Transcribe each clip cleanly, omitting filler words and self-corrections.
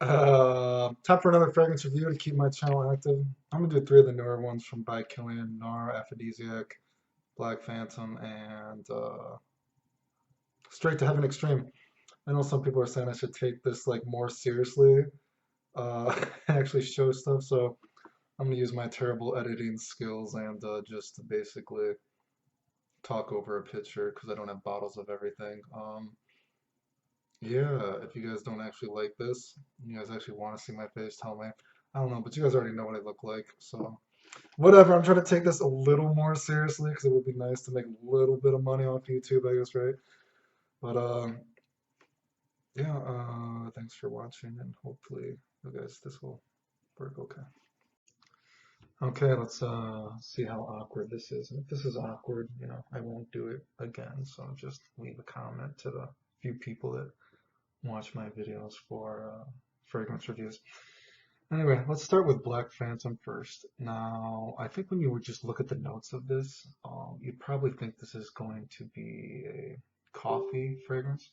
Time for another fragrance review to keep my channel active. I'm gonna do three of the newer ones from by Kilian, Noir Aphrodisiac, Black Phantom, and Straight to Heaven Extreme. I know some people are saying I should take this like more seriously, and actually show stuff. So I'm gonna use my terrible editing skills and just to basically talk over a picture because I don't have bottles of everything. Yeah, if you guys don't actually like this, you guys actually want to see my face, tell me. I don't know, but you guys already know what I look like, so whatever. I'm trying to take this a little more seriously because it would be nice to make a little bit of money off YouTube, I guess, right? But yeah, thanks for watching, and hopefully, you guys, this will work okay. Okay, let's see how awkward this is. And if this is awkward, I won't do it again. So just leave a comment to the few people that watch my videos for fragrance reviews. Anyway, let's start with Black Phantom first. Now, I think when you would just look at the notes of this, you'd probably think this is going to be a coffee fragrance.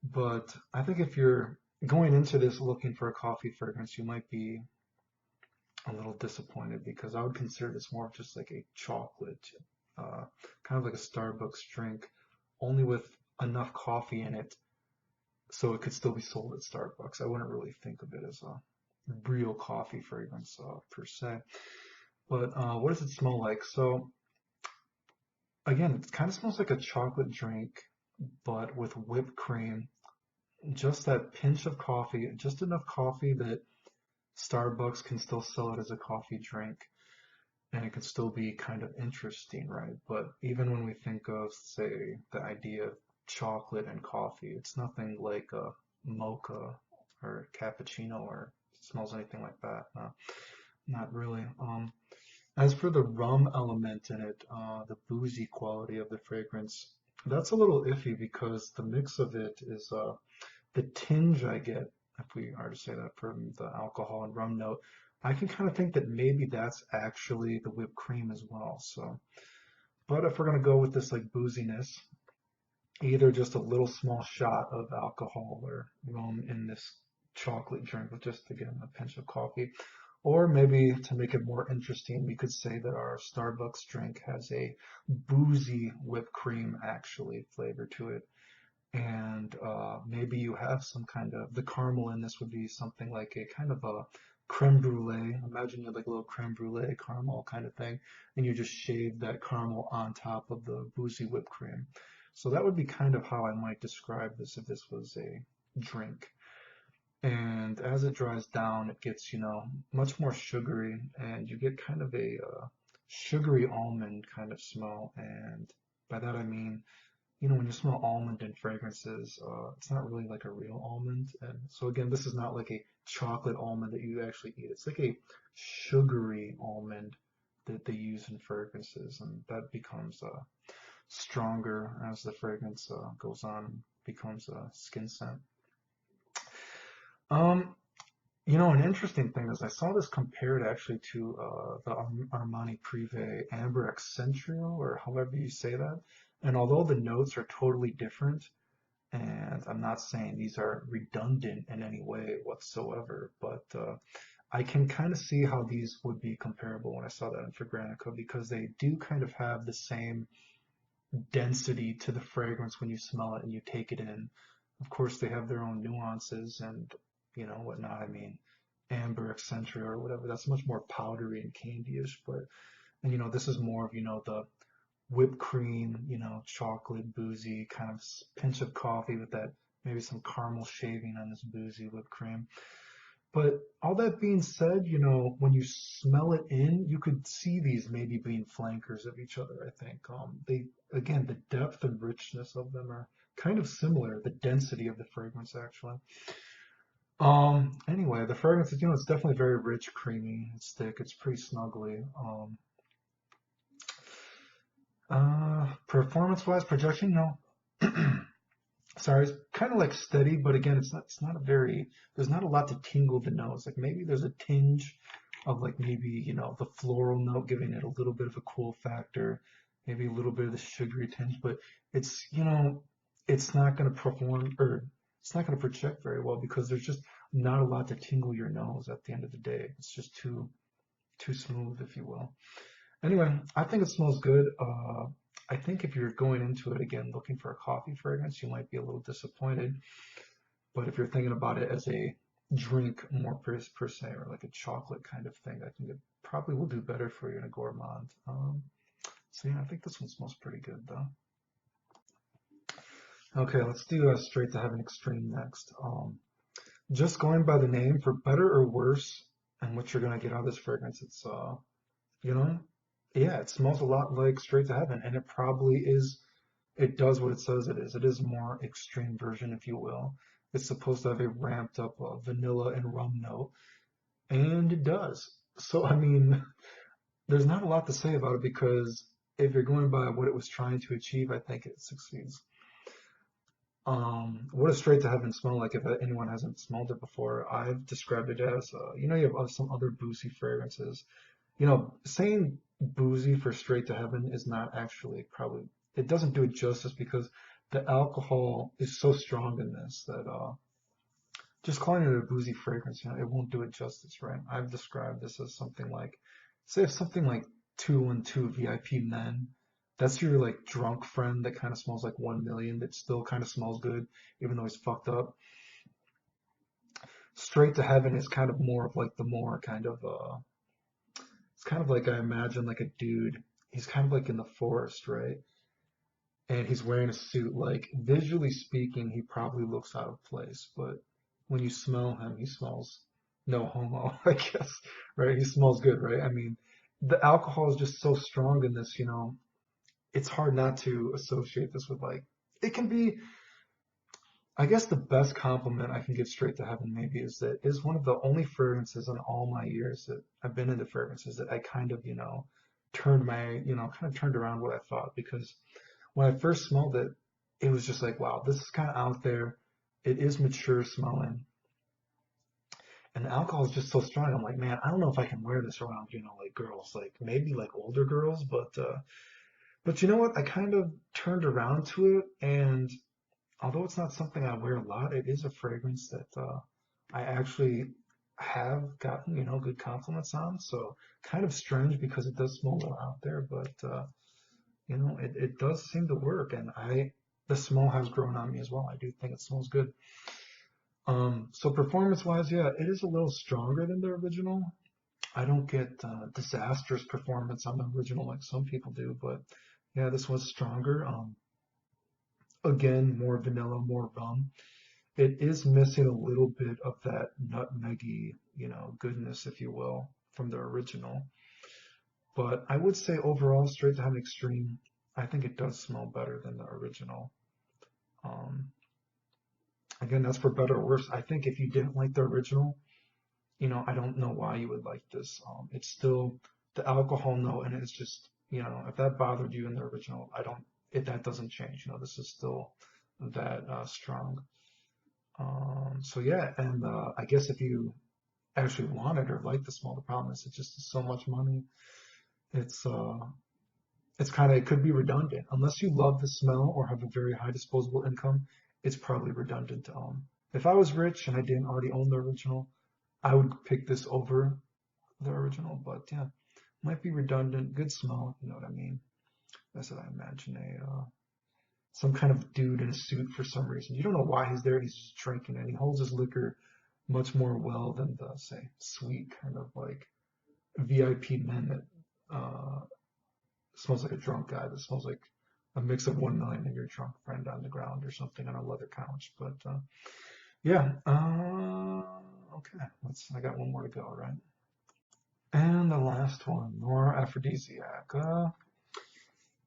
But I think if you're going into this looking for a coffee fragrance, you might be a little disappointed because I would consider this more of just like a chocolate, uh, kind of like a Starbucks drink, only with enough coffee in it so it could still be sold at Starbucks. I wouldn't really think of it as a real coffee fragrance per se. But what does it smell like? So again, it kind of smells like a chocolate drink, but with whipped cream. Just that pinch of coffee, just enough coffee that Starbucks can still sell it as a coffee drink, and it can still be kind of interesting, right? But even when we think of, say, the idea of chocolate and coffee, it's nothing like a mocha or cappuccino or smells anything like that. No, not really. As for the rum element in it, the boozy quality of the fragrance, that's a little iffy because the mix of it is the tinge I get, if we are to say that, from the alcohol and rum note. I can kind of think that maybe that's actually the whipped cream as well. So, but if we're gonna go with this like booziness, either just a little small shot of alcohol or rum in this chocolate drink with just again a pinch of coffee. Or maybe to make it more interesting, we could say that our Starbucks drink has a boozy whipped cream actually flavor to it. And maybe you have some kind of, the caramel in this would be something like a kind of a creme brulee. Imagine you have like a little creme brulee caramel kind of thing, and you just shave that caramel on top of the boozy whipped cream. So that would be kind of how I might describe this if this was a drink. And as it dries down, it gets, much more sugary, and you get kind of a sugary almond kind of smell. And by that I mean, when you smell almond in fragrances, it's not really like a real almond. And so again, this is not like a chocolate almond that you actually eat. It's like a sugary almond that they use in fragrances, and that becomes stronger as the fragrance goes on, becomes a skin scent. Um, an interesting thing is I saw this compared actually to the Armani Privé Amber Accentrio, or however you say that. And although the notes are totally different, and I'm not saying these are redundant in any way whatsoever, but I can kind of see how these would be comparable when I saw that in Fragrantica because they do kind of have the same density to the fragrance when you smell it and you take it in. Of course, they have their own nuances and whatnot. I mean, Amber Accenture or whatever, that's much more powdery and candyish, but and this is more of the whipped cream, chocolate, boozy, kind of pinch of coffee with that maybe some caramel shaving on this boozy whipped cream. But all that being said, when you smell it in, you could see these maybe being flankers of each other, I think. Again, the depth and richness of them are kind of similar, the density of the fragrance actually. Anyway, the fragrance is, it's definitely very rich, creamy, it's thick, it's pretty snuggly. Performance-wise, projection, no. Sorry, it's kind of like steady, but again, it's not a very, there's not a lot to tingle the nose. Like maybe there's a tinge of like maybe, the floral note giving it a little bit of a cool factor, maybe a little bit of the sugary tinge, but it's, it's not going to perform or it's not going to project very well because there's just not a lot to tingle your nose at the end of the day. It's just too smooth, if you will. Anyway, I think it smells good. I think if you're going into it again looking for a coffee fragrance, you might be a little disappointed. But if you're thinking about it as a drink more per se, or like a chocolate kind of thing, I think it probably will do better for you in a gourmand. So yeah, I think this one smells pretty good though. Okay, let's do straight to heaven extreme next. Just going by the name, for better or worse, and what you're gonna get out of this fragrance, it's you know, yeah, it smells a lot like straight to heaven, and it probably is. It does what it says it is. It is a more extreme version, if you will. It's supposed to have a ramped up vanilla and rum note, and it does. So I mean, there's not a lot to say about it because if you're going by what it was trying to achieve, I think it succeeds. What does straight to heaven smell like if anyone hasn't smelled it before? I've described it as, you have some other boozy fragrances. Saying boozy for straight to heaven is not actually probably, it doesn't do it justice because the alcohol is so strong in this that just calling it a boozy fragrance, it won't do it justice, right? I've described this as something like, say, if something like 212 VIP Men, that's your like drunk friend that kind of smells like 1 million, that still kind of smells good, even though he's fucked up. Straight to heaven is kind of more of like the more kind of, it's kind of like I imagine like a dude, he's kind of like in the forest, right? And he's wearing a suit. Like visually speaking, he probably looks out of place, but when you smell him, he smells no homo, I guess, right? He smells good, right? I mean, the alcohol is just so strong in this, it's hard not to associate this with like, it can be, I guess the best compliment I can give straight to heaven maybe is that is one of the only fragrances in all my years that I've been into fragrances that I kind of, kind of turned around what I thought because when I first smelled it, it was just like, wow, this is kind of out there. It is mature smelling. And the alcohol is just so strong. I'm like, man, I don't know if I can wear this around, like girls, like maybe like older girls, but you know what? I kind of turned around to it, and although it's not something I wear a lot, it is a fragrance that I actually have gotten, good compliments on. So kind of strange because it does smell well out there, but it does seem to work, and the smell has grown on me as well. I do think it smells good. So performance-wise, yeah, it is a little stronger than the original. I don't get disastrous performance on the original like some people do, but yeah, this was stronger. Again, more vanilla, more rum. It is missing a little bit of that nutmeggy, goodness, if you will, from the original. But I would say overall, straight to heaven extreme, I think it does smell better than the original. Um, Again, that's for better or worse. I think if you didn't like the original, I don't know why you would like this. It's still the alcohol note, and it's just, if that bothered you in the original, if that doesn't change. This is still that strong. So yeah, and I guess if you actually wanted or like the smell, the problem is it's just so much money. It's uh, it could be redundant unless you love the smell or have a very high disposable income. It's probably redundant to own. If I was rich and I didn't already own the original, I would pick this over the original, but yeah, might be redundant. Good smell, you know what I mean? That's what I imagine some kind of dude in a suit for some reason. You don't know why he's there. He's just drinking, and he holds his liquor much more well than the say sweet kind of like VIP men that smells like a drunk guy. That smells like a mix of 1 million and your drunk friend on the ground or something on a leather couch. But yeah, okay. I got one more to go, right? And the last one, Noir Aphrodisiac.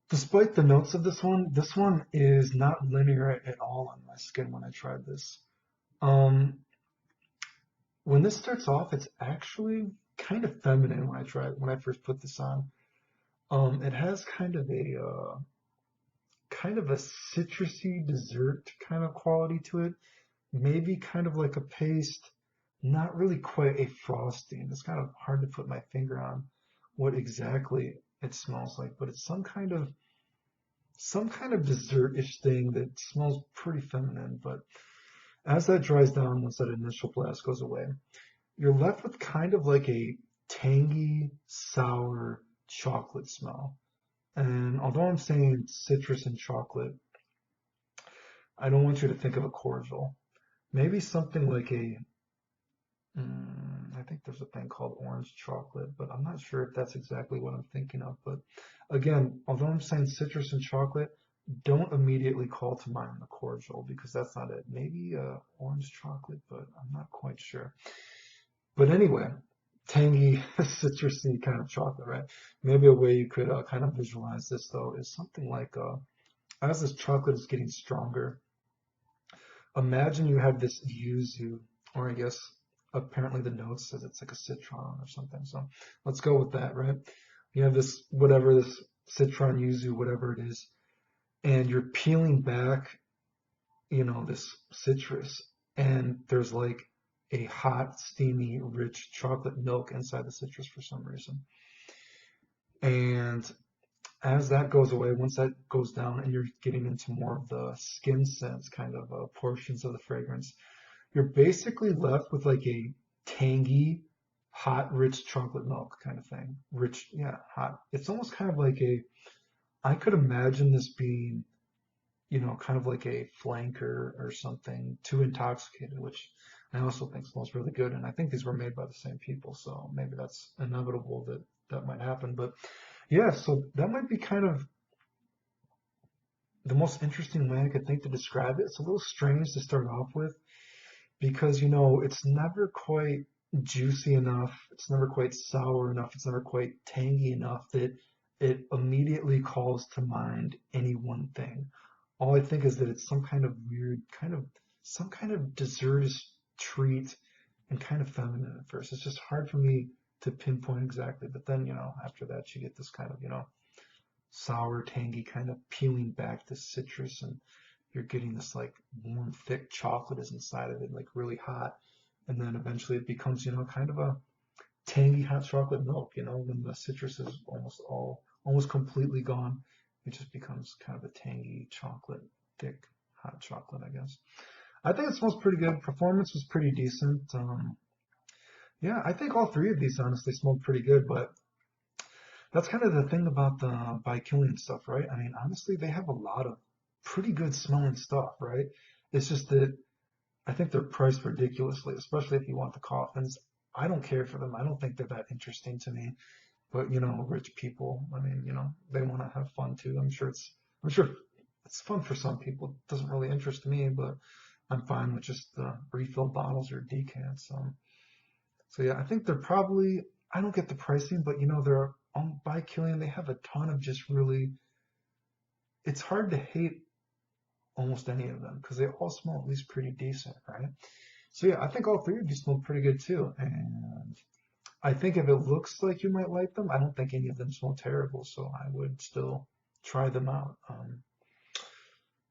Despite the notes of this one is not linear at all on my skin when I tried this. Um, when this starts off, it's actually kind of feminine when I first put this on. It has kind of a citrusy dessert kind of quality to it. Maybe kind of like a paste, not really quite a frosting. It's kind of hard to put my finger on what exactly it smells like, but it's some kind of dessert-ish thing that smells pretty feminine. But As that dries down, once that initial blast goes away, you're left with kind of like a tangy, sour chocolate smell. And although I'm saying citrus and chocolate, I don't want you to think of a cordial. Maybe something like I think there's a thing called orange chocolate, but I'm not sure if that's exactly what I'm thinking of. But again, although I'm saying citrus and chocolate, don't immediately call to mind the cordial because that's not it. Maybe orange chocolate, but I'm not quite sure. But anyway, tangy, citrusy kind of chocolate, right? Maybe a way you could kind of visualize this though is something like as this chocolate is getting stronger, imagine you have this yuzu, or I guess apparently the note says it's like a citron or something. So let's go with that, right? You have this, whatever this citron, yuzu, whatever it is, and you're peeling back, this citrus, and there's like a hot, steamy, rich chocolate milk inside the citrus for some reason. And as that goes away, once that goes down and you're getting into more of the skin scents kind of portions of the fragrance, you're basically left with like a tangy, hot, rich chocolate milk kind of thing. Rich, yeah, hot. It's almost kind of like I could imagine this being, kind of like a flanker or something, too intoxicated, which I also think smells really good. And I think these were made by the same people, so maybe that's inevitable that that might happen. But yeah, so that might be kind of the most interesting way I could think to describe it. It's a little strange to start off with because, it's never quite juicy enough. It's never quite sour enough. It's never quite tangy enough that it immediately calls to mind any one thing. All I think is that it's some kind of weird, some kind of dessertous treat and kind of feminine at first. It's just hard for me to pinpoint exactly. But then, after that, you get this kind of, sour, tangy kind of peeling back the citrus, and you're getting this like warm, thick chocolate is inside of it, like really hot. And then eventually it becomes, kind of a tangy hot chocolate milk, when the citrus is almost completely gone. It just becomes kind of a tangy chocolate, thick, hot chocolate, I guess. I think it smells pretty good. Performance was pretty decent. Yeah, I think all three of these honestly smelled pretty good, but that's kind of the thing about the by Killian stuff, right? I mean, honestly, they have a lot of pretty good smelling stuff, right? It's just that I think they're priced ridiculously, especially if you want the coffins. I don't care for them. I don't think they're that interesting to me. But rich people, I mean, they want to have fun too. I'm sure it's fun for some people. It doesn't really interest me, but I'm fine with just the refill bottles or decants. So yeah, I think they're probably, I don't get the pricing, but they're on by Killian. They have a ton of just really, it's hard to hate almost any of them because they all smell at least pretty decent, right? So yeah, I think all three of these smell pretty good too. And I think if it looks like you might like them, I don't think any of them smell terrible, so I would still try them out.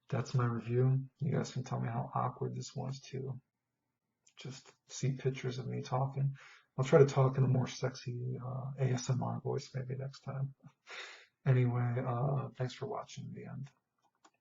That's my review. You guys can tell me how awkward this was to just see pictures of me talking. I'll try to talk in a more sexy ASMR voice maybe next time. Anyway, thanks for watching the end.